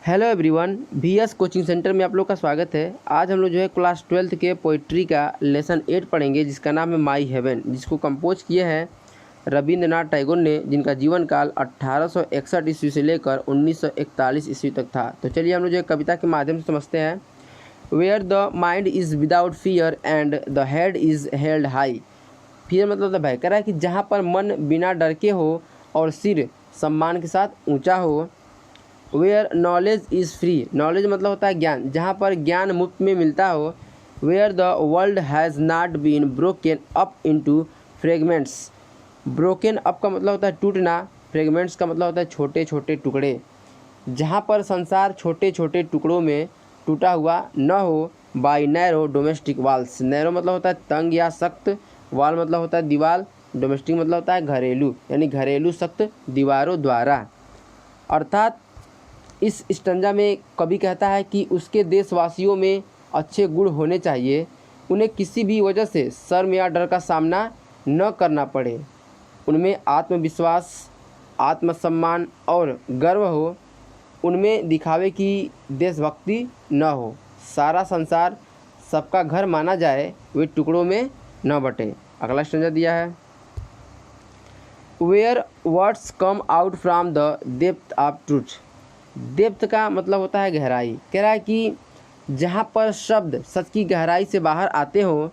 Hello everyone, VS coaching centre में आप लोग का स्वागत है। आज हम लोग जो है क्लास 12th के पोइट्री का लेसन 8 पढ़ेंगे, जिसका नाम है माई हेवन, जिसको कंपोज किए हैं रविंद्रनाथ टैगोर ने, जिनका जीवन काल 1861 ईस्वी से लेकर 1941 ईस्वी तक था। तो चलिए हम लोग जो है कविता के माध्यम से समझते हैं। Where the mind is without fear and the head is held high. Fear मतलब भय, कह रहा है कि जहाँ पर मन बिना डर के हो और सिर सम्मान के साथ ऊँचा हो। Where knowledge is free, knowledge मतलब होता है ज्ञान, जहाँ पर ज्ञान मुफ्त में मिलता हो। Where the world has not been broken up into fragments, broken up का मतलब होता है टूटना, फ्रेगमेंट्स का मतलब होता है छोटे छोटे टुकड़े। जहाँ पर संसार छोटे छोटे टुकड़ों में टूटा हुआ न हो। By narrow domestic walls, narrow मतलब होता है तंग या सख्त, वाल मतलब होता है दीवार, डोमेस्टिक मतलब होता है घरेलू, यानी घरेलू सख्त दीवारों द्वारा। अर्थात इस स्टंजा में कवि कहता है कि उसके देशवासियों में अच्छे गुण होने चाहिए, उन्हें किसी भी वजह से शर्म या डर का सामना न करना पड़े, उनमें आत्मविश्वास, आत्मसम्मान और गर्व हो, उनमें दिखावे की देशभक्ति न हो, सारा संसार सबका घर माना जाए, वे टुकड़ों में न बटे। अगला स्टंजा दिया है, where words come out from the depth of truth. Depth का मतलब होता है गहराई, कह रहा है कि जहाँ पर शब्द सच की गहराई से बाहर आते हों।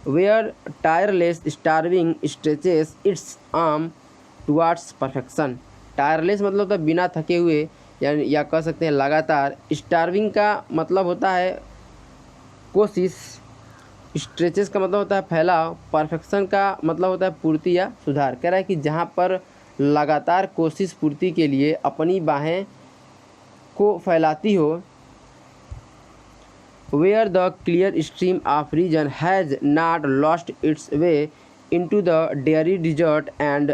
Where tireless striving stretches its arm towards perfection. Tireless मतलब होता है बिना थके हुए, या कह सकते हैं लगातार। स्टार्विंग का मतलब होता है कोशिश, स्ट्रेचेस का मतलब होता है फैलाव, परफेक्शन का मतलब होता है पूर्ति या सुधार। कह रहा है कि जहाँ पर लगातार कोशिश पूर्ति के लिए अपनी बाहें को फैलाती हो। Where the clear stream of reason has not lost its way into the dreary desert and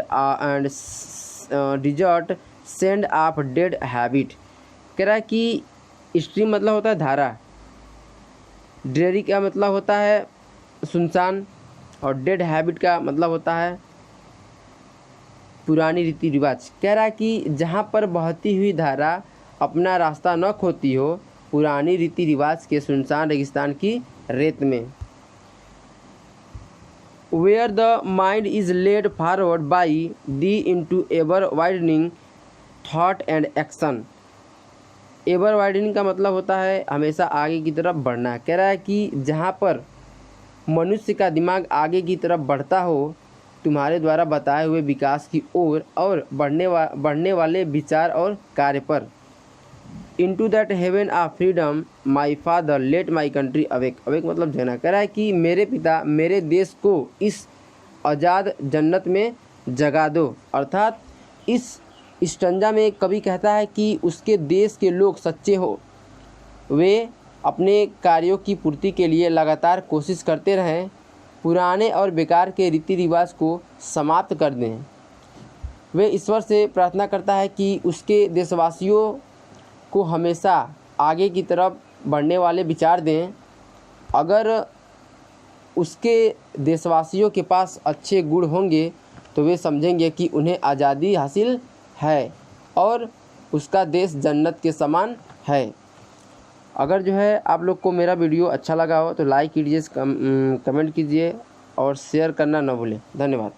desert sand of dead habit. कह रहा है कि स्ट्रीम मतलब होता है धारा, डेयरी का मतलब होता है सुनसान, और डेड हैबिट का मतलब होता है पुरानी रीति रिवाज। कह रहा है कि जहाँ पर बहती हुई धारा अपना रास्ता न खोती हो, पुरानी रीति रिवाज के सुनसान रेगिस्तान की रेत में। Where the mind is led forward by thee into ever widening thought and action. Ever widening का मतलब होता है हमेशा आगे की तरफ बढ़ना। कह रहा है कि जहाँ पर मनुष्य का दिमाग आगे की तरफ बढ़ता हो, तुम्हारे द्वारा बताए हुए विकास की ओर और बढ़ने वाले विचार और कार्य पर। Into that heaven of freedom my father let my country awake, awake मतलब जगना। कह रहा है कि मेरे पिता मेरे देश को इस आज़ाद जन्नत में जगा दो। अर्थात इस स्टंजा में कवि कहता है कि उसके देश के लोग सच्चे हो, वे अपने कार्यों की पूर्ति के लिए लगातार कोशिश करते रहें, पुराने और बेकार के रीति रिवाज को समाप्त कर दें। वे ईश्वर से प्रार्थना करता है कि उसके देशवासियों को हमेशा आगे की तरफ बढ़ने वाले विचार दें। अगर उसके देशवासियों के पास अच्छे गुण होंगे तो वे समझेंगे कि उन्हें आज़ादी हासिल है और उसका देश जन्नत के समान है। अगर जो है आप लोग को मेरा वीडियो अच्छा लगा हो तो लाइक कीजिए, कमेंट कीजिए और शेयर करना न भूलें। धन्यवाद।